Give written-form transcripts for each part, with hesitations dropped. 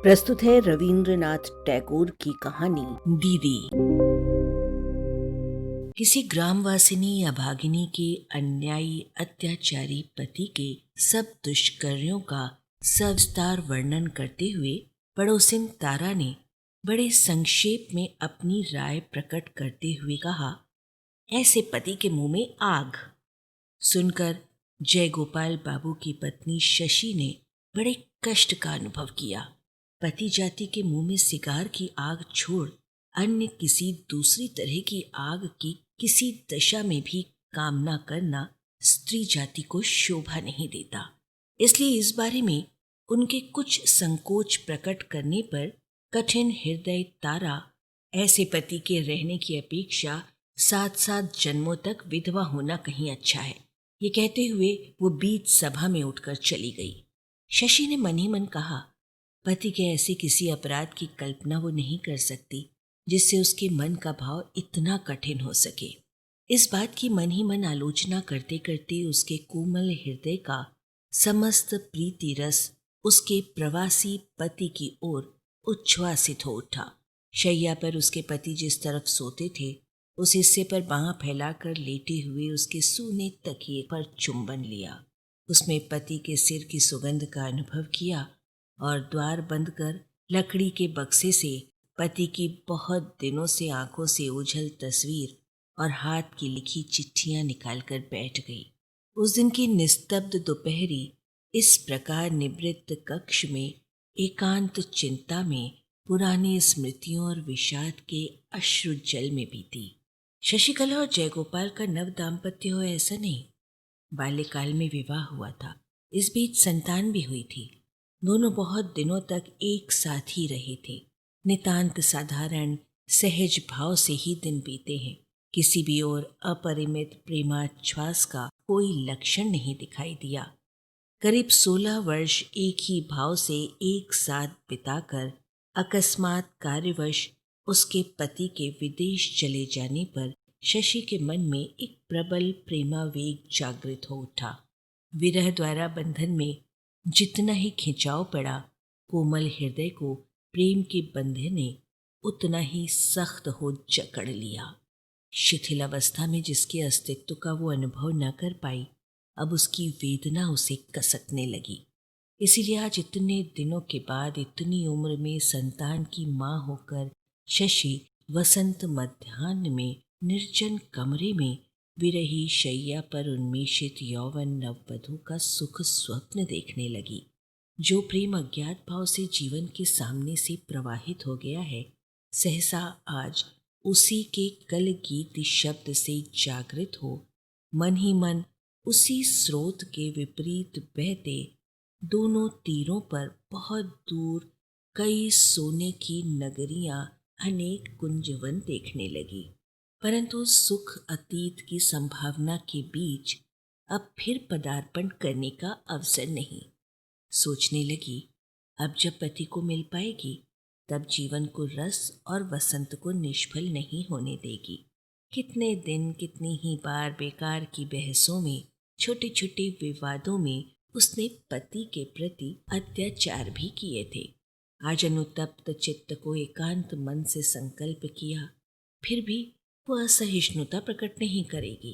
प्रस्तुत है रवींद्रनाथ टैगोर की कहानी दीदी। किसी ग्रामवासिनी या भागिनी के अन्यायी अत्याचारी पति के सब दुष्कर्यों का सविस्तार वर्णन करते हुए पड़ोसिन तारा ने बड़े संक्षेप में अपनी राय प्रकट करते हुए कहा, ऐसे पति के मुंह में आग। सुनकर जयगोपाल बाबू की पत्नी शशि ने बड़े कष्ट का अनुभव किया। पति जाति के मुंह में सिगार की आग छोड़ अन्य किसी दूसरी तरह की आग की किसी दशा में भी कामना करना स्त्री जाति को शोभा नहीं देता। इसलिए इस बारे में उनके कुछ संकोच प्रकट करने पर कठिन हृदय तारा ऐसे पति के रहने की अपेक्षा 7-7 जन्मों तक विधवा होना कहीं अच्छा है, ये कहते हुए वो बीच सभा में उठकर चली गई। शशि ने मन ही मन कहा, पति के ऐसे किसी अपराध की कल्पना वो नहीं कर सकती जिससे उसके मन का भाव इतना कठिन हो सके। इस बात की मन ही मन आलोचना करते करते उसके कोमल हृदय का समस्त प्रीति रस उसके प्रवासी पति की ओर उच्छ्वासित हो उठा। शैया पर उसके पति जिस तरफ सोते थे उस हिस्से पर बांह फैलाकर लेटे हुए उसके सूने तकिए पर चुंबन लिया। उसमें पति के सिर की सुगंध का अनुभव किया और द्वार बंद कर लकड़ी के बक्से से पति की बहुत दिनों से आंखों से ओझल तस्वीर और हाथ की लिखी चिट्ठियां निकालकर बैठ गई। उस दिन की निस्तब्ध दोपहरी इस प्रकार निवृत्त कक्ष में एकांत चिंता में पुरानी स्मृतियों और विषाद के अश्रु जल में बीती। शशिकला और जयगोपाल का नव दाम्पत्य हो ऐसा नहीं, बाल्यकाल में विवाह हुआ था। इस बीच संतान भी हुई थी। दोनों बहुत दिनों तक एक साथ ही रहे थे। नितांत साधारण सहज भाव से ही दिन बीते हैं। किसी भी ओर अपरिमित प्रेमाच्छ्वास का कोई लक्षण नहीं दिखाई दिया। करीब 16 वर्ष एक ही भाव से एक साथ बिताकर अकस्मात कार्यवश उसके पति के विदेश चले जाने पर शशि के मन में एक प्रबल प्रेमावेग जागृत हो उठा। विरह द्वारा बंधन में जितना ही खिंचाव पड़ा, कोमल हृदय को प्रेम के बंधन ने उतना ही सख्त हो जकड़ लिया। शिथिल अवस्था में जिसके अस्तित्व का वो अनुभव न कर पाई, अब उसकी वेदना उसे कसकने लगी। इसीलिए आज इतने दिनों के बाद इतनी उम्र में संतान की माँ होकर शशि वसंत मध्याह्न में निर्जन कमरे में विरही शैया पर उन्मेषित यौवन नववधू का सुख स्वप्न देखने लगी। जो प्रेम अज्ञात भाव से जीवन के सामने से प्रवाहित हो गया है, सहसा आज उसी के कल गीत शब्द से जागृत हो मन ही मन उसी स्रोत के विपरीत बहते दोनों तीरों पर बहुत दूर कई सोने की नगरियां अनेक कुंजवन देखने लगी। परंतु सुख अतीत की संभावना के बीच अब फिर पदार्पण करने का अवसर नहीं। सोचने लगी, अब जब पति को मिल पाएगी तब जीवन को रस और वसंत को निष्फल नहीं होने देगी। कितने दिन कितनी ही बार बेकार की बहसों में छोटे छोटे विवादों में उसने पति के प्रति अत्याचार भी किए थे। आज अनुतप्त चित्त को एकांत मन से संकल्प किया, फिर भी वो असहिष्णुता प्रकट नहीं करेगी,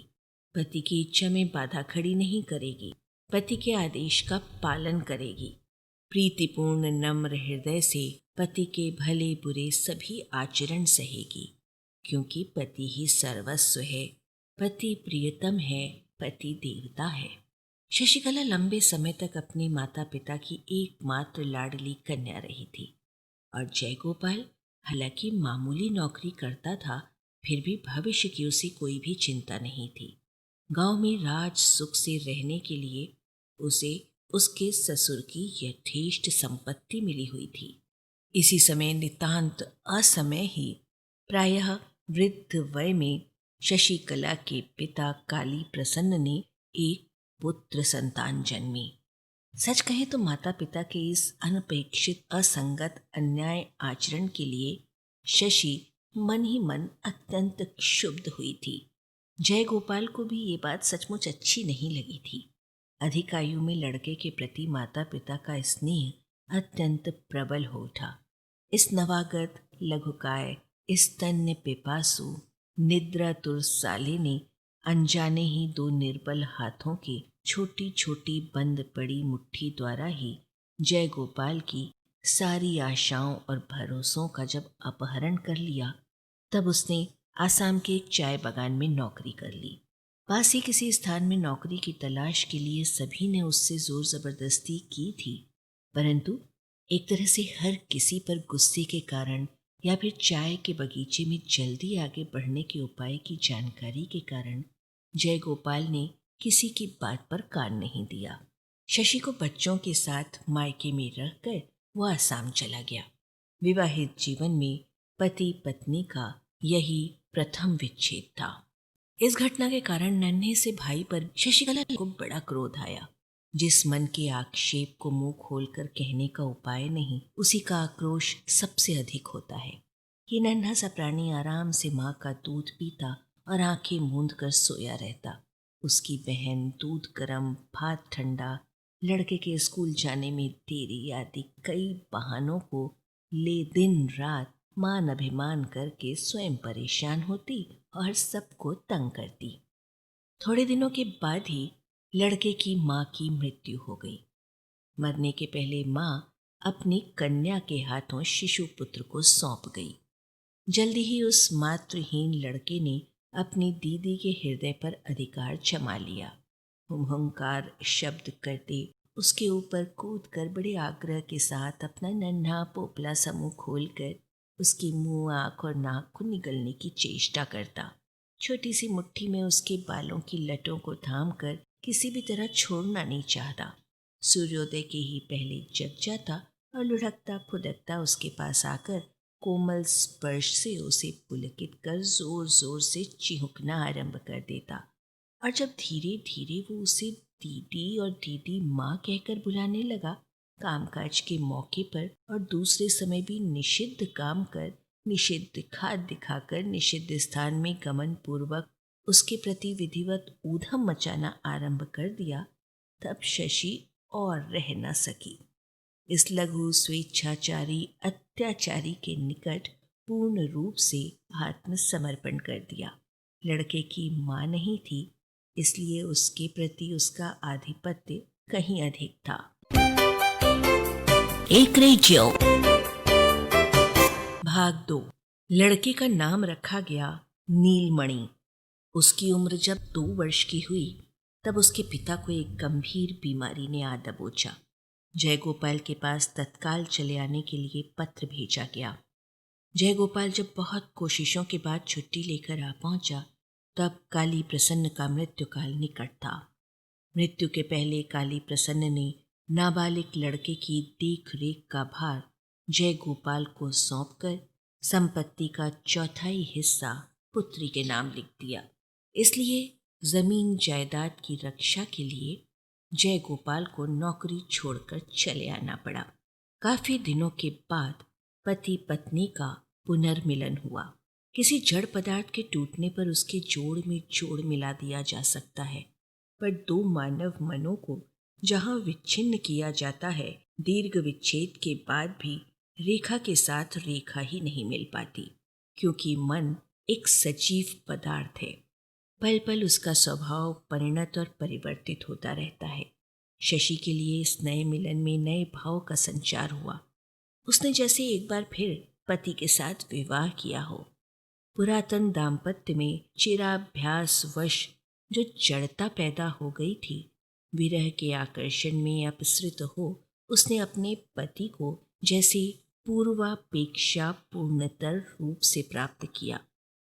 पति की इच्छा में बाधा खड़ी नहीं करेगी, पति के आदेश का पालन करेगी। प्रीतिपूर्ण नम्र हृदय से पति के भले बुरे सभी आचरण सहेगी, क्योंकि पति ही सर्वस्व है, पति प्रियतम है, पति देवता है। शशिकला लंबे समय तक अपने माता पिता की एकमात्र लाडली कन्या रही थी और जयगोपाल हालांकि मामूली नौकरी करता था, फिर भी भविष्य की उसे कोई भी चिंता नहीं थी। गांव में राज सुख से रहने के लिए उसे उसके ससुर की यथेष्ट संपत्ति मिली हुई थी। इसी समय नितांत असमय ही प्रायः वृद्ध वय में शशिकला के पिता काली प्रसन्न ने एक पुत्र संतान जन्मी। सच कहें तो माता पिता के इस अनपेक्षित असंगत अन्याय आचरण के लिए शशि मन ही मन अत्यंत क्षुब्ध हुई थी। जयगोपाल को भी ये बात सचमुच अच्छी नहीं लगी थी। अधिक आयु में लड़के के प्रति माता पिता का स्नेह अत्यंत प्रबल हो उठा। इस नवागत लघुकाय, इस तन्य पिपासु निद्रातुर साले ने अनजाने ही दो निर्बल हाथों की छोटी छोटी बंद पड़ी मुट्ठी द्वारा ही जय गोपाल की सारी आशाओं और भरोसों का जब अपहरण कर लिया, तब उसने आसाम के एक चाय बागान में नौकरी कर ली। पास ही किसी स्थान में नौकरी की तलाश के लिए सभी ने उससे जोर जबरदस्ती की थी, परंतु एक तरह से हर किसी पर गुस्से के कारण या फिर चाय के बगीचे में जल्दी आगे बढ़ने के उपाय की जानकारी के कारण जय गोपाल ने किसी की बात पर कान नहीं दिया। शशि को बच्चों के साथ मायके में रखकर वो आसाम चला गया। विवाहित जीवन में पति पत्नी का यही प्रथम विच्छेद था। इस घटना के कारण नन्हे से भाई पर शशिकला को बड़ा क्रोध आया। जिस मन के आक्षेप को मुंह खोलकर कहने का उपाय नहीं, उसी का आक्रोश सबसे अधिक होता है। ये नन्हा सा प्राणी आराम से माँ का दूध पीता और आंखें मूंद कर सोया रहता। उसकी बहन दूध गर्म, भात ठंडा, लड़के के स्कूल जाने में देरी आदि कई बहानों को ले दिन रात मान अभिमान करके स्वयं परेशान होती और सबको तंग करती। थोड़े दिनों के बाद ही लड़के की माँ की मृत्यु हो गई। मरने के पहले माँ अपनी कन्या के हाथों शिशु पुत्र को सौंप गई। जल्दी ही उस मातृहीन लड़के ने अपनी दीदी के हृदय पर अधिकार जमा लिया। हुंकार शब्द करते उसके ऊपर कूद कर बड़े आग्रह के साथ अपना नन्हा पोपला सा मुंह खोलकर उसकी मुंह, आंख और नाक को निगलने की चेष्टा करता। छोटी सी मुट्ठी में उसके बालों की लटों को थाम कर किसी भी तरह छोड़ना नहीं चाहता। सूर्योदय के ही पहले जग जाता और लुढ़कता फुदकता उसके पास आकर कोमल स्पर्श से उसे पुलकित कर जोर जोर से चिहुकना आरंभ कर देता। और जब धीरे धीरे वो उसे दीदी और दीदी माँ कहकर बुलाने लगा, कामकाज के मौके पर और दूसरे समय भी निषिद्ध काम कर, निषिद्ध खाद दिखाकर निषिद्ध स्थान में गमन पूर्वक उसके प्रति विधिवत ऊधम मचाना आरंभ कर दिया, तब शशि और रह न सकी। इस लघु स्वेच्छाचारी अत्याचारी के निकट पूर्ण रूप से आत्मसमर्पण कर दिया। लड़के की माँ नहीं थी, इसलिए उसके प्रति उसका आधिपत्य कहीं अधिक था। एक रेडियो भाग 2। लड़के का नाम रखा गया नीलमणि। उसकी उम्र जब 2 वर्ष की हुई, तब उसके पिता को एक गंभीर बीमारी ने आ दबोचा। जयगोपाल के पास तत्काल चले आने के लिए पत्र भेजा गया। जयगोपाल जब बहुत कोशिशों के बाद छुट्टी लेकर आ पहुंचा, तब काली प्रसन्न का मृत्यु काल निकट था। मृत्यु के पहले काली प्रसन्न ने नाबालिग लड़के की देख रेख का भार जयगोपाल को सौंपकर संपत्ति का चौथाई हिस्सा पुत्री के नाम लिख दिया। इसलिए जमीन जायदाद की रक्षा के लिए जयगोपाल को नौकरी छोड़कर चले आना पड़ा। काफी दिनों के बाद पति पत्नी का पुनर्मिलन हुआ। किसी जड़ पदार्थ के टूटने पर उसके जोड़ में जोड़ मिला दिया जा सकता है, पर 2 मानव मनों को जहाँ विच्छिन्न किया जाता है, दीर्घ विच्छेद के बाद भी रेखा के साथ रेखा ही नहीं मिल पाती, क्योंकि मन एक सजीव पदार्थ है। पल पल उसका स्वभाव परिणत और परिवर्तित होता रहता है। शशि के लिए इस नए मिलन में नए भाव का संचार हुआ। उसने जैसे एक बार फिर पति के साथ विवाह किया हो। पुरातन दाम्पत्य में चिराभ्यास वश जो जड़ता पैदा हो गई थी, विरह के आकर्षण में अपसृत हो उसने अपने पति को जैसे पूर्वापेक्षा पूर्णतर रूप से प्राप्त किया।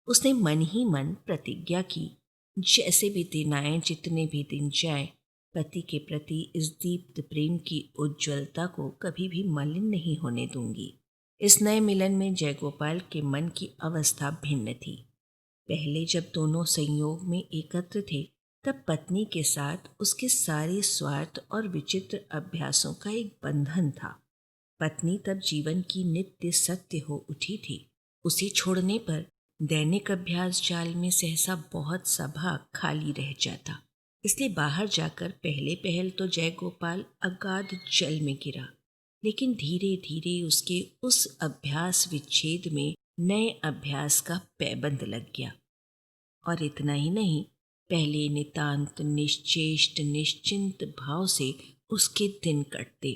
उसने मन ही मन प्रतिज्ञा की, जैसे भी दिन आए, जितने भी दिन जाए, पति के प्रति इस दीप्त प्रेम की उज्ज्वलता को कभी भी मलिन नहीं होने दूंगी। इस नए मिलन में जयगोपाल के मन की अवस्था भिन्न थी। पहले जब दोनों संयोग में एकत्र थे, तब पत्नी के साथ उसके सारे स्वार्थ और विचित्र अभ्यासों का एक बंधन था। पत्नी तब जीवन की नित्य सत्य हो उठी थी। उसे छोड़ने पर दैनिक अभ्यास जाल में सहसा बहुत सा भाग खाली रह जाता। इसलिए बाहर जाकर पहले पहल तो जयगोपाल अगाध जल में गिरा। लेकिन धीरे धीरे उसके उस अभ्यास विच्छेद में नए अभ्यास का पैबंद लग गया। और इतना ही नहीं, पहले नितांत निश्चेष्ट निश्चिंत भाव से उसके दिन कटते।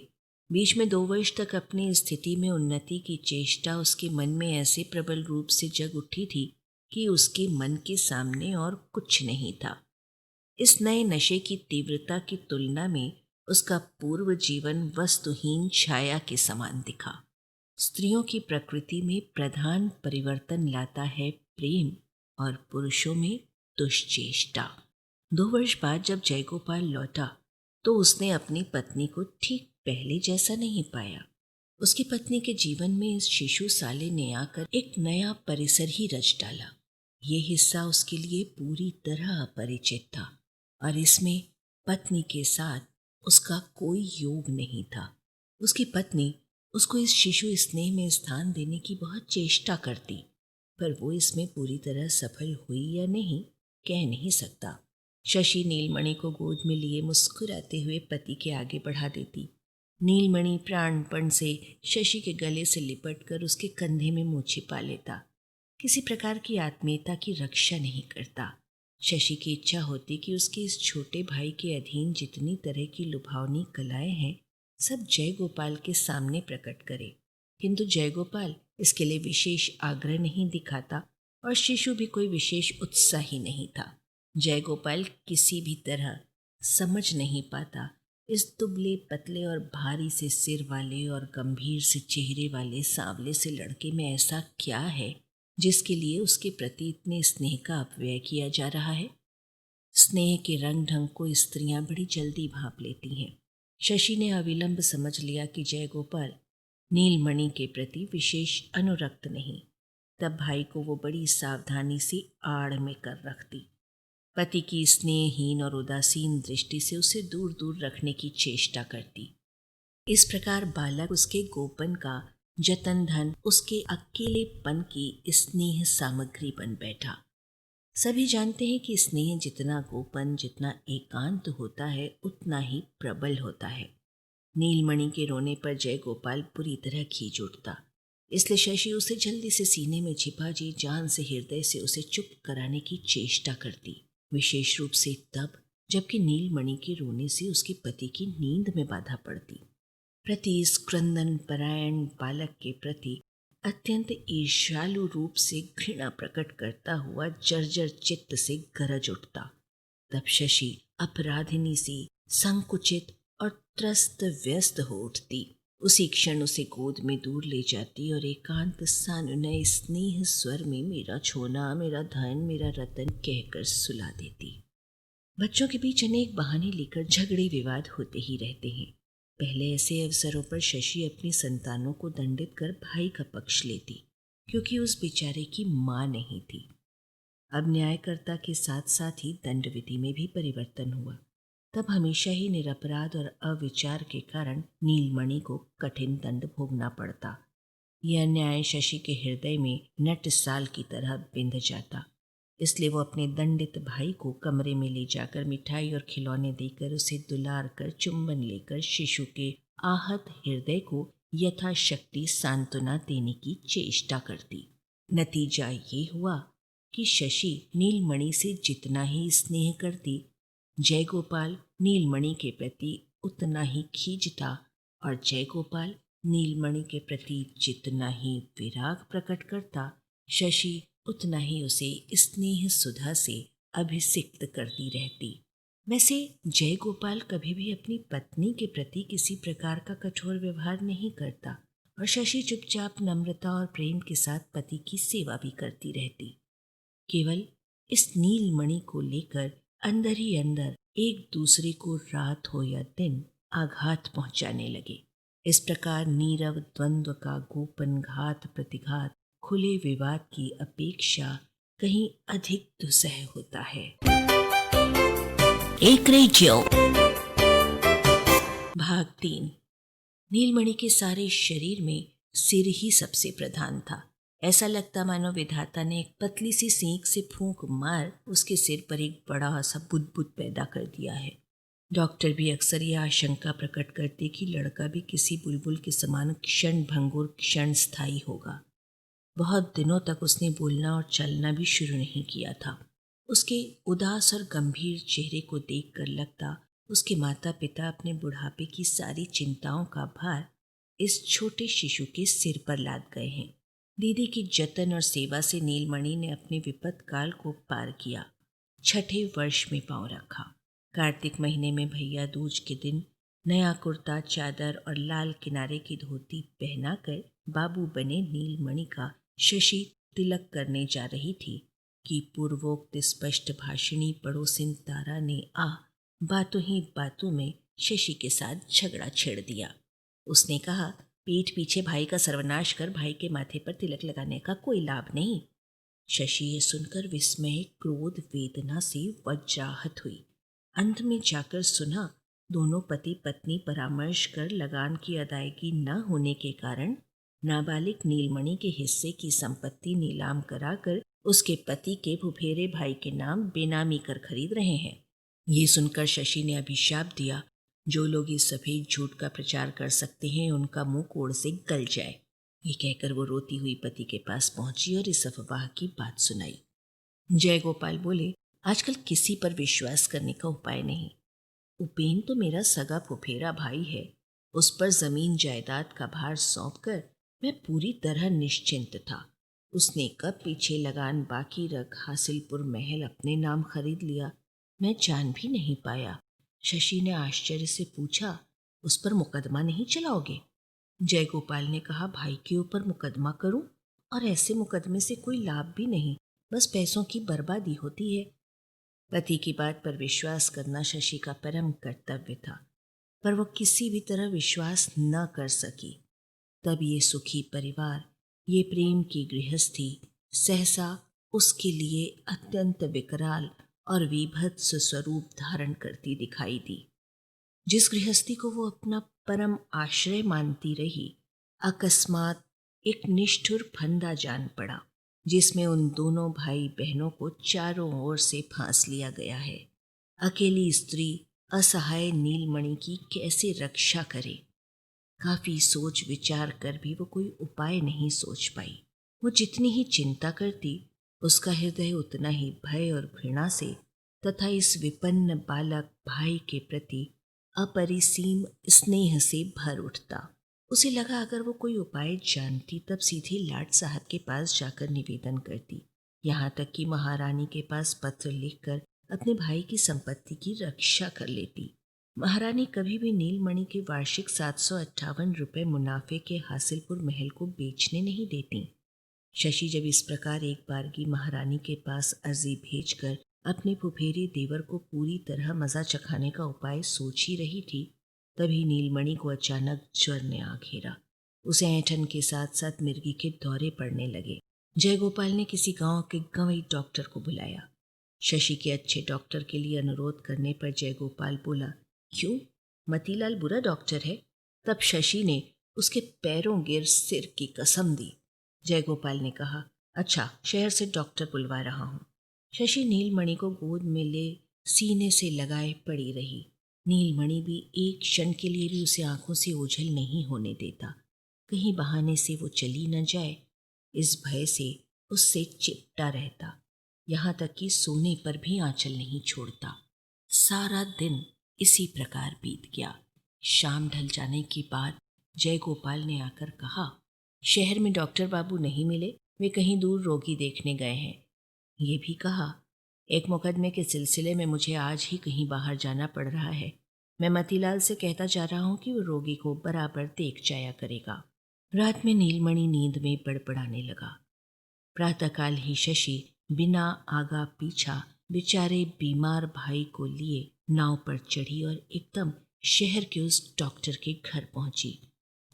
बीच में 2 वर्ष तक अपनी स्थिति में उन्नति की चेष्टा उसके मन में ऐसे प्रबल रूप से जग उठी थी कि उसके मन के सामने और कुछ नहीं था। इस नए नशे की तीव्रता की तुलना में उसका पूर्व जीवन वस्तुहीन छाया के समान दिखा। स्त्रियों की प्रकृति में प्रधान परिवर्तन लाता है प्रेम और पुरुषों में दुश्चेष्टा। 2 वर्ष बाद जब जयगोपाल लौटा तो उसने अपनी पत्नी को ठीक पहले जैसा नहीं पाया। उसकी पत्नी के जीवन में इस शिशु साले ने आकर एक नया परिसर ही रच डाला। ये हिस्सा उसके लिए पूरी तरह अपरिचित था और इसमें पत्नी के साथ उसका कोई योग नहीं था। उसकी पत्नी उसको इस शिशु स्नेह में स्थान देने की बहुत चेष्टा करती, पर वो इसमें पूरी तरह सफल हुई या नहीं, कह नहीं सकता। शशि नीलमणि को गोद में लिए मुस्कुराते हुए पति के आगे बढ़ा देती। नीलमणि प्राणपण से शशि के गले से लिपटकर उसके कंधे में मुँह छिपा लेता। किसी प्रकार की आत्मीयता की रक्षा नहीं करता। शशि की इच्छा होती कि उसके इस छोटे भाई के अधीन जितनी तरह की लुभावनी कलाएं हैं सब जयगोपाल के सामने प्रकट करे, किंतु जयगोपाल इसके लिए विशेष आग्रह नहीं दिखाता और शिशु भी कोई विशेष उत्साही नहीं था। जयगोपाल किसी भी तरह समझ नहीं पाता इस दुबले पतले और भारी से सिर वाले और गंभीर से चेहरे वाले सांवले से लड़के में ऐसा क्या है जिसके लिए उसके प्रति इतने स्नेह का अपव्यय किया जा रहा है। स्नेह के रंग ढंग को स्त्रियां बड़ी जल्दी भांप लेती हैं। शशि ने अविलंब समझ लिया कि जयगोपाल नीलमणि के प्रति विशेष अनुरक्त नहीं। तब भाई को वो बड़ी सावधानी से आड़ में कर रखती। पति की स्नेहहीन और उदासीन दृष्टि से उसे दूर दूर रखने की चेष्टा करती। इस प्रकार बालक उसके गोपन का जतन धन, उसके अकेलेपन की स्नेह सामग्री बन बैठा। सभी जानते हैं कि स्नेह जितना गोपन, जितना एकांत होता है, उतना ही प्रबल होता है। नीलमणि के रोने पर जयगोपाल पूरी तरह खींच उठता, इसलिए शशि उसे जल्दी से सीने में छिपा जी जान से हृदय से उसे चुप कराने की चेष्टा करती, विशेष रूप से तब जबकि नीलमणि के रोने से उसके पति की नींद में बाधा पड़ती। प्रति इस क्रंदन परायण बालक के प्रति अत्यंत ईर्ष्यालु रूप से घृणा प्रकट करता हुआ जर्जर चित्त से गरज उठता। तब शशि अपराधिनी सी संकुचित और त्रस्त व्यस्त हो उठती। उसी क्षण उसे गोद में दूर ले जाती और एकांत सानुनय स्नेह स्वर में मेरा छोना, मेरा धन, मेरा रतन कहकर सुला देती। बच्चों के बीच अनेक बहाने लेकर झगड़े विवाद होते ही रहते हैं। पहले ऐसे अवसरों पर शशि अपनी संतानों को दंडित कर भाई का पक्ष लेती, क्योंकि उस बेचारे की माँ नहीं थी। अब न्यायकर्ता के साथ साथ ही दंड विधि में भी परिवर्तन हुआ। तब हमेशा ही निरपराध और अविचार के कारण नीलमणि को कठिन दंड भोगना पड़ता। यह अन्याय शशि के हृदय में नटसाल की तरह बिंध जाता। इसलिए वो अपने दंडित भाई को कमरे में ले जाकर मिठाई और खिलौने देकर, उसे दुलार कर, चुंबन लेकर शिशु के आहत हृदय को यथाशक्ति सांत्वना देने की चेष्टा करती। नतीजा ये हुआ कि शशि नीलमणि से जितना ही स्नेह करती, जयगोपाल नीलमणि के प्रति उतना ही खींचता और जयगोपाल नीलमणि के प्रति जितना ही विराग प्रकट करता, शशि उतना ही उसे स्नेह सुधा से अभिषिक्त करती रहती। वैसे जयगोपाल कभी भी अपनी पत्नी के प्रति किसी प्रकार का कठोर व्यवहार नहीं करता और शशि चुपचाप नम्रता और प्रेम के साथ पति की सेवा भी करती रहती। केवल इस नीलमणि को लेकर अंदर ही अंदर एक दूसरे को रात हो या दिन आघात पहुंचाने लगे। इस प्रकार नीरव द्वंद्व का गोपन घात प्रतिघात खुले विवाद की अपेक्षा कहीं अधिक दुस्सह होता है। एक रेडियो भाग 3। नीलमणि के सारे शरीर में सिर ही सबसे प्रधान था। ऐसा लगता मानो विधाता ने एक पतली सी सींग से फूंक मार उसके सिर पर एक बड़ा सा बुदबुद पैदा कर दिया है। डॉक्टर भी अक्सर यह आशंका प्रकट करते कि लड़का भी किसी बुलबुल के समान क्षण भंगुर क्षण स्थायी होगा। बहुत दिनों तक उसने बोलना और चलना भी शुरू नहीं किया था। उसके उदास और गंभीर चेहरे को देखकर लगता उसके माता पिता अपने बुढ़ापे की सारी चिंताओं का भार इस छोटे शिशु के सिर पर लाद गए हैं। दीदी की जतन और सेवा से नीलमणि ने अपने विपद काल को पार किया। छठे वर्ष में पांव रखा। कार्तिक महीने में भैया दूज के दिन नया कुर्ता, चादर और लाल किनारे की धोती पहनाकर बाबू बने नीलमणि का शशि तिलक करने जा रही थी कि पूर्वोक्त स्पष्ट भाषिणी पड़ोसिन तारा ने बातों ही बातों में शशि के साथ झगड़ा छेड़ दिया। उसने कहा, पीठ पीछे भाई का सर्वनाश कर भाई के माथे पर तिलक लगाने का कोई लाभ नहीं। शशि ये सुनकर विस्मय, क्रोध, वेदना से वज्राहत हुई। अंत में जाकर सुना दोनों पति पत्नी परामर्श कर लगान की अदायगी न होने के कारण नाबालिग नीलमणि के हिस्से की संपत्ति नीलाम कराकर उसके पति के फुफेरे भाई के नाम बेनामी कर खरीद रहे हैं। ये सुनकर शशि ने अभिशाप दिया, जो लोग इस सफेद झूठ का प्रचार कर सकते हैं उनका मुंह कोड़ से गल जाए। ये कहकर वो रोती हुई पति के पास पहुंची और इस अफवाह की बात सुनाई। जय गोपाल बोले, आजकल किसी पर विश्वास करने का उपाय नहीं। उपेन तो मेरा सगा फुफेरा भाई है। उस पर जमीन जायदाद का भार सौंपकर मैं पूरी तरह निश्चिंत था। उसने कब पीछे लगान बाकी रख हासिलपुर महल अपने नाम खरीद लिया, मैं जान भी नहीं पाया। शशि ने आश्चर्य से पूछा, उस पर मुकदमा नहीं चलाओगे? जय गोपाल ने कहा, भाई के ऊपर मुकदमा करूं? और ऐसे मुकदमे से कोई लाभ भी नहीं, बस पैसों की बर्बादी होती है। पति की बात पर विश्वास करना शशि का परम कर्तव्य था, पर वो किसी भी तरह विश्वास न कर सकी। तब ये सुखी परिवार, ये प्रेम की गृहस्थी सहसा उसके लिए अत्यंत विकराल और विभत्स स्वरूप धारण करती दिखाई दी। जिस गृहस्थी को वो अपना परम आश्रय मानती रही, अकस्मात एक निष्ठुर फंदा जान पड़ा, जिसमें उन दोनों भाई बहनों को चारों ओर से फांस लिया गया है। अकेली स्त्री असहाय नीलमणि की कैसे रक्षा करे? काफी सोच विचार कर भी वो कोई उपाय नहीं सोच पाई। वो जितनी ही चिंता करती, उसका हृदय उतना ही भय और घृणा से तथा इस विपन्न बालक भाई के प्रति अपरिसीम स्नेह से भर उठता। उसे लगा अगर वो कोई उपाय जानती तब सीधे लाट साहब के पास जाकर निवेदन करती, यहाँ तक कि महारानी के पास पत्र लिखकर अपने भाई की संपत्ति की रक्षा कर लेती। महारानी कभी भी नीलमणि के वार्षिक 758 रुपये मुनाफे के हासिलपुर महल को बेचने नहीं देती। शशि जब इस प्रकार एक बारगी महारानी के पास अर्जी भेजकर अपने फुफेरे देवर को पूरी तरह मजा चखाने का उपाय सोच ही रही थी, तभी नीलमणि को अचानक ज्वर ने आ घेरा। उसे ऐंठन के साथ साथ मिर्गी के दौरे पड़ने लगे। जयगोपाल ने किसी गांव के गंवई डॉक्टर को बुलाया। शशि के अच्छे डॉक्टर के लिए अनुरोध करने पर जयगोपाल बोला, क्यों, मतीलाल बुरा डॉक्टर है? तब शशि ने उसके पैरों गिर सिर की कसम दी। जयगोपाल ने कहा, अच्छा, शहर से डॉक्टर बुलवा रहा हूँ। शशि नीलमणि को गोद में ले सीने से लगाए पड़ी रही। नीलमणि भी एक क्षण के लिए भी उसे आंखों से ओझल नहीं होने देता। कहीं बहाने से वो चली न जाए, इस भय से उससे चिपटा रहता, यहाँ तक कि सोने पर भी आंचल नहीं छोड़ता। सारा दिन इसी प्रकार बीत गया। शाम ढल जाने के बाद जयगोपाल ने आकर कहा, शहर में डॉक्टर बाबू नहीं मिले, वे कहीं दूर रोगी देखने गए हैं। ये भी कहा, एक मुकदमे के सिलसिले में मुझे आज ही कहीं बाहर जाना पड़ रहा है। मैं मतीलाल से कहता जा रहा हूँ कि वो रोगी को बराबर देख जाया करेगा। रात में नीलमणि नींद में बड़बड़ाने लगा। प्रातःकाल ही शशि बिना आगा पीछा बेचारे बीमार भाई को लिए नाव पर चढ़ी और एकदम शहर के उस डॉक्टर के घर पहुंची।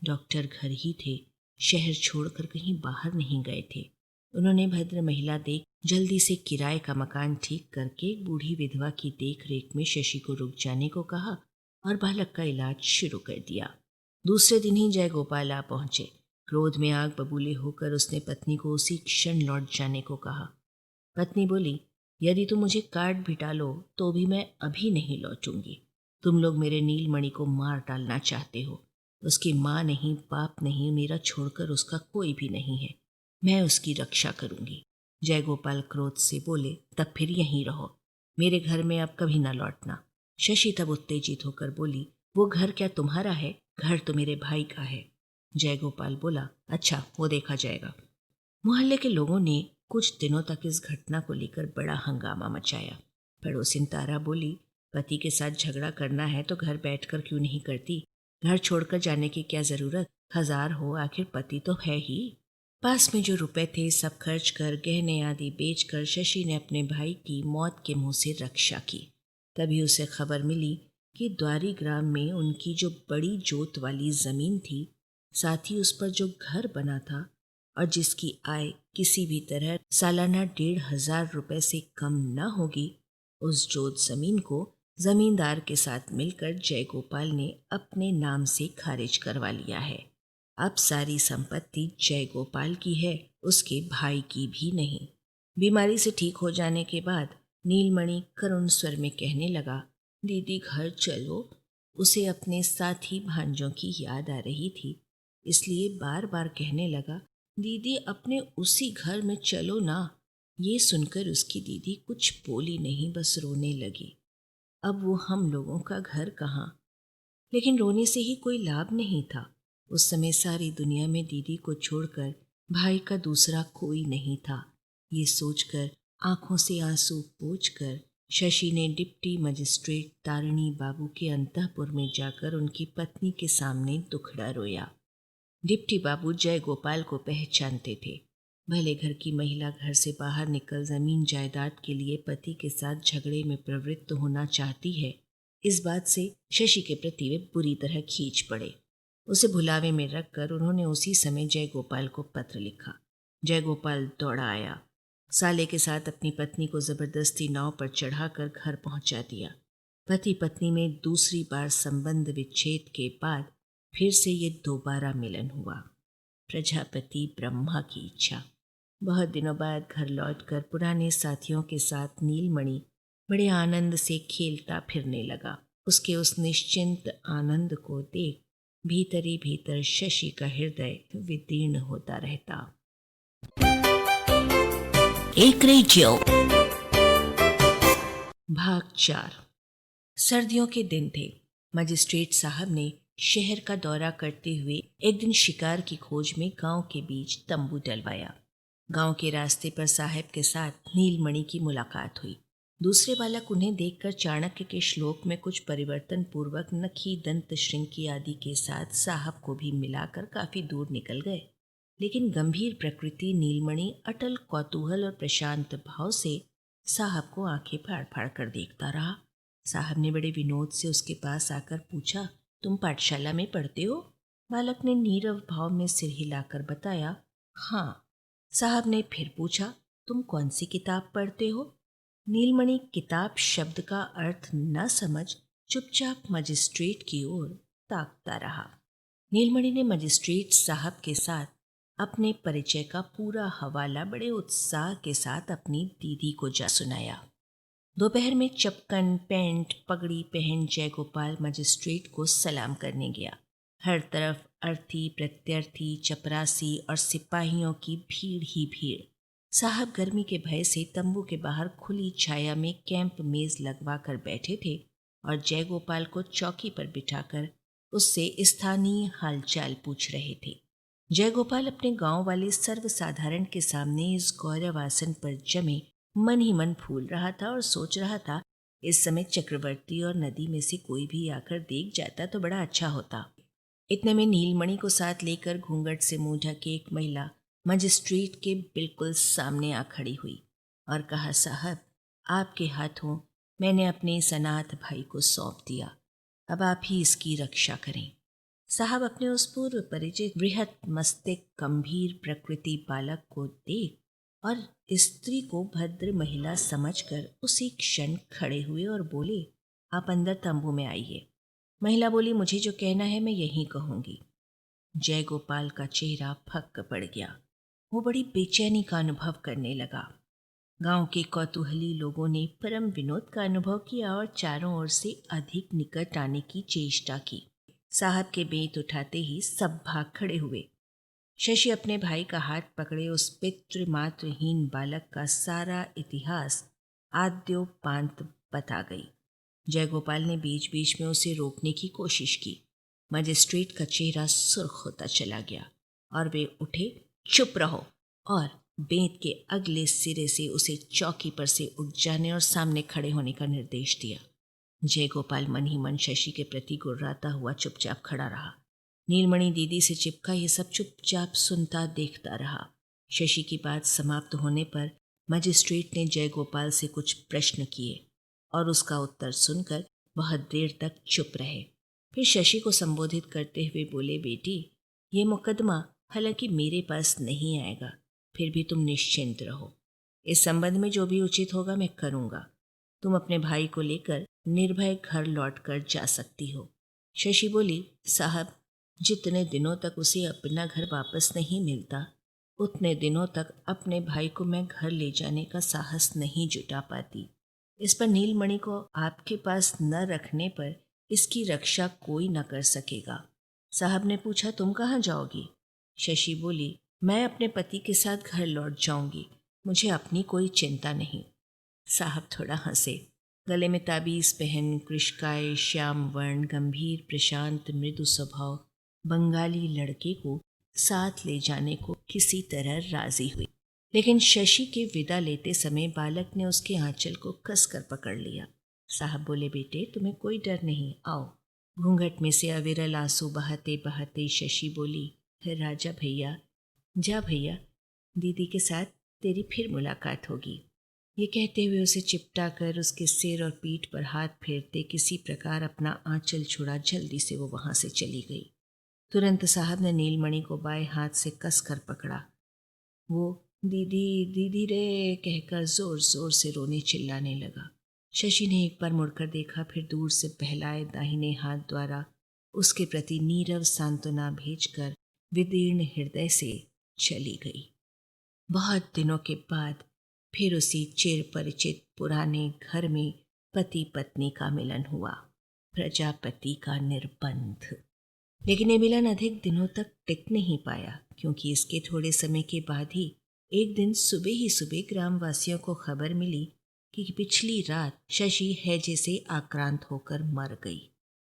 डॉक्टर घर ही थे, शहर छोड़कर कहीं बाहर नहीं गए थे। उन्होंने भद्र महिला देख जल्दी से किराए का मकान ठीक करके एक बूढ़ी विधवा की देख रेख में शशि को रुक जाने को कहा और बालक का इलाज शुरू कर दिया। दूसरे दिन ही जयगोपाल आ पहुंचे। क्रोध में आग बबूले होकर उसने पत्नी को उसी क्षण लौट जाने को कहा। पत्नी बोली, यदि तुम मुझे काट भी डालो तो भी मैं अभी नहीं लौटूंगी। तुम लोग मेरे नीलमणि को मार डालना चाहते हो। उसकी माँ नहीं, बाप नहीं, मेरा छोड़कर उसका कोई भी नहीं है। मैं उसकी रक्षा करूंगी। जयगोपाल क्रोध से बोले, तब फिर यहीं रहो, मेरे घर में अब कभी ना लौटना। शशि तब उत्तेजित होकर बोली, वो घर क्या तुम्हारा है? घर तो मेरे भाई का है। जयगोपाल बोला, अच्छा, वो देखा जाएगा। मोहल्ले के लोगों ने कुछ दिनों तक इस घटना को लेकर बड़ा हंगामा मचाया। पड़ोसिन तारा बोली, पति के साथ झगड़ा करना है तो घर बैठकर क्यों नहीं करती? घर छोड़कर जाने की क्या जरूरत? 1000 हो, आखिर पति तो है ही। पास में जो रुपए थे सब खर्च कर, गहने आदि बेचकर शशि ने अपने भाई की मौत के मुंह से रक्षा की। तभी उसे खबर मिली कि द्वारी ग्राम में उनकी जो बड़ी जोत वाली जमीन थी, साथ ही उस पर जो घर बना था और जिसकी आय किसी भी तरह सालाना 1500 रुपए से कम न होगी, उस जोत जमीन को जमींदार के साथ मिलकर जयगोपाल ने अपने नाम से खारिज करवा लिया है। अब सारी संपत्ति जयगोपाल की है, उसके भाई की भी नहीं। बीमारी से ठीक हो जाने के बाद नीलमणि करुण स्वर में कहने लगा, दीदी घर चलो। उसे अपने साथी भांजों की याद आ रही थी, इसलिए बार बार कहने लगा, दीदी अपने उसी घर में चलो ना। ये सुनकर उसकी दीदी कुछ बोली नहीं, बस रोने लगी। अब वो हम लोगों का घर कहाँ? लेकिन रोने से ही कोई लाभ नहीं था। उस समय सारी दुनिया में दीदी को छोड़कर भाई का दूसरा कोई नहीं था। ये सोचकर आंखों से आंसू पोंछकर शशि ने डिप्टी मजिस्ट्रेट तारिणी बाबू के अंतःपुर में जाकर उनकी पत्नी के सामने दुखड़ा रोया। डिप्टी बाबू जयगोपाल को पहचानते थे। भले घर की महिला घर से बाहर निकल जमीन जायदाद के लिए पति के साथ झगड़े में प्रवृत्त होना चाहती है, इस बात से शशि के प्रति वे बुरी तरह खींच पड़े। उसे भुलावे में रखकर उन्होंने उसी समय जयगोपाल को पत्र लिखा। जयगोपाल दौड़ा आया। साले के साथ अपनी पत्नी को जबरदस्ती नाव पर चढ़ाकर घर पहुंचा दिया। पति पत्नी में दूसरी बार संबंध विच्छेद के बाद फिर से ये दोबारा मिलन हुआ। प्रजापति ब्रह्मा की इच्छा। बहुत दिनों बाद घर लौटकर पुराने साथियों के साथ नीलमणि बड़े आनंद से खेलता फिरने लगा। उसके उस निश्चिंत आनंद को देख भीतर ही भीतर शशि का हृदय विदीर्ण होता रहता। एक रेडियो भाग 4। सर्दियों के दिन थे। मजिस्ट्रेट साहब ने शहर का दौरा करते हुए एक दिन शिकार की खोज में गांव के बीच तंबू डलवाया। गांव के रास्ते पर साहब के साथ नीलमणि की मुलाकात हुई। दूसरे बालक उन्हें देखकर चाणक्य के श्लोक में कुछ परिवर्तन पूर्वक नखी दंत श्रृंखी आदि के साथ साहब को भी मिलाकर काफी दूर निकल गए। लेकिन गंभीर प्रकृति नीलमणि अटल कौतूहल और प्रशांत भाव से साहब को आंखें फाड़ फाड़ कर देखता रहा। साहब ने बड़े विनोद से उसके पास आकर पूछा, तुम पाठशाला में पढ़ते हो? बालक ने नीरव भाव में सिर हिलाकर बताया, हाँ। साहब ने फिर पूछा, तुम कौन सी किताब पढ़ते हो? नीलमणि किताब शब्द का अर्थ न समझ चुपचाप मजिस्ट्रेट की ओर ताकता रहा। नीलमणि ने मजिस्ट्रेट साहब के साथ अपने परिचय का पूरा हवाला बड़े उत्साह के साथ अपनी दीदी को जा सुनाया। दोपहर में चपकन पैंट पगड़ी पहन जयगोपाल मजिस्ट्रेट को सलाम करने गया। हर तरफ अर्थी प्रत्यर्थी चपरासी और सिपाहियों की भीड़ ही भीड़। साहब गर्मी के भय से तंबू के बाहर खुली छाया में कैंप मेज लगवा कर बैठे थे और जयगोपाल को चौकी पर बिठाकर उससे स्थानीय हालचाल पूछ रहे थे। जयगोपाल अपने गांव वाले सर्वसाधारण के सामने इस गौरवासन पर जमे मन ही मन फूल रहा था और सोच रहा था, इस समय चक्रवर्ती और नदी में से कोई भी आकर देख जाता तो बड़ा अच्छा होता। इतने में नीलमणि को साथ लेकर घूंघट से मुंह ढके एक महिला मजिस्ट्रेट के बिल्कुल सामने आ खड़ी हुई और कहा, साहब आपके हाथों मैंने अपने इस अनाथ भाई को सौंप दिया, अब आप ही इसकी रक्षा करें। साहब अपने उस पूर्व परिचित बृहत मस्तिष्क गंभीर प्रकृति बालक को देख और स्त्री को भद्र महिला समझकर उसी क्षण खड़े हुए और बोले, आप अंदर तंबू में आइए। महिला बोली, मुझे जो कहना है मैं यहीं कहूंगी। जयगोपाल का चेहरा फक्क पड़ गया। वो बड़ी बेचैनी का अनुभव करने लगा। गांव के कौतूहली लोगों ने परम विनोद का अनुभव किया और चारों ओर से अधिक निकट आने की चेष्टा की। साहब के बेंत उठाते ही सब भाग खड़े हुए। शशि अपने भाई का हाथ पकड़े उस पितृमातृहीन बालक का सारा इतिहास आद्योपांत बता गई। जयगोपाल ने बीच बीच में उसे रोकने की कोशिश की। मजिस्ट्रेट का चेहरा सुर्ख होता चला गया और वे उठे, चुप रहो, और बेंत के अगले सिरे से उसे चौकी पर से उठ जाने और सामने खड़े होने का निर्देश दिया। जयगोपाल मन ही मन शशि के प्रति गुर्राता हुआ चुपचाप खड़ा रहा। नीलमणि दीदी से चिपका ये सब चुपचाप सुनता देखता रहा। शशि की बात समाप्त होने पर मजिस्ट्रेट ने जयगोपाल से कुछ प्रश्न किए और उसका उत्तर सुनकर बहुत देर तक चुप रहे। फिर शशि को संबोधित करते हुए बोले, बेटी, ये मुकदमा हालांकि मेरे पास नहीं आएगा, फिर भी तुम निश्चिंत रहो। इस संबंध में जो भी उचित होगा मैं करूंगा। तुम अपने भाई को लेकर निर्भय घर लौटकर जा सकती हो। शशि बोली, साहब, जितने दिनों तक उसे अपना घर वापस नहीं मिलता उतने दिनों तक अपने भाई को मैं घर ले जाने का साहस नहीं जुटा पाती। इस पर नीलमणि को आपके पास न रखने पर इसकी रक्षा कोई न कर सकेगा। साहब ने पूछा, तुम कहाँ जाओगी? शशि बोली, मैं अपने पति के साथ घर लौट जाऊंगी, मुझे अपनी कोई चिंता नहीं। साहब थोड़ा हंसे। गले में ताबीज पहन कृष्काय श्याम वर्ण गंभीर प्रशांत मृदु स्वभाव बंगाली लड़के को साथ ले जाने को किसी तरह राजी हुई। लेकिन शशि के विदा लेते समय बालक ने उसके आंचल को कसकर पकड़ लिया। साहब बोले, बेटे, तुम्हें कोई डर नहीं, आओ। घूंघट में से अविरल आंसू बहाते बहाते शशि बोली, राजा भैया, जा भैया, दीदी के साथ तेरी फिर मुलाकात होगी। ये कहते हुए उसे चिपटा कर उसके सिर और पीठ पर हाथ फेरते किसी प्रकार अपना आंचल छुड़ा जल्दी से वो वहां से चली गई। तुरंत साहब ने नीलमणि को बाएं हाथ से कसकर पकड़ा। वो दीदी दीदी रे कहकर जोर जोर से रोने चिल्लाने लगा। शशि ने एक बार मुड़कर देखा, फिर दूर से बहलाए दाहिने हाथ द्वारा उसके प्रति नीरव सांत्वना भेजकर विदीर्ण हृदय से चली गई। बहुत दिनों के बाद फिर उसी चिर परिचित पुराने घर में पति पत्नी का मिलन हुआ, प्रजापति का निर्बंध। लेकिन ये मिलन अधिक दिनों तक टिक नहीं पाया, क्योंकि इसके थोड़े समय के बाद ही एक दिन सुबह ग्रामवासियों को खबर मिली कि पिछली रात शशि हैजे से आक्रांत होकर मर गई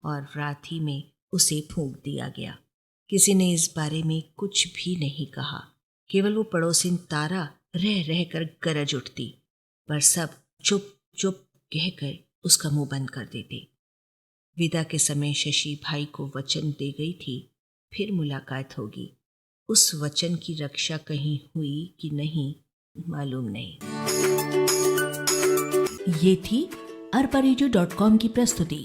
और रात ही में उसे फूंक दिया गया। किसी ने इस बारे में कुछ भी नहीं कहा, केवल वो पड़ोसिन तारा रह रह कर गरज उठती, पर सब चुप चुप कहकर उसका मुंह बंद कर देते। विदा के समय शशि भाई को वचन दे गई थी फिर मुलाकात होगी। उस वचन की रक्षा कहीं हुई कि नहीं मालूम नहीं। ये थी arparejo.com की प्रस्तुति।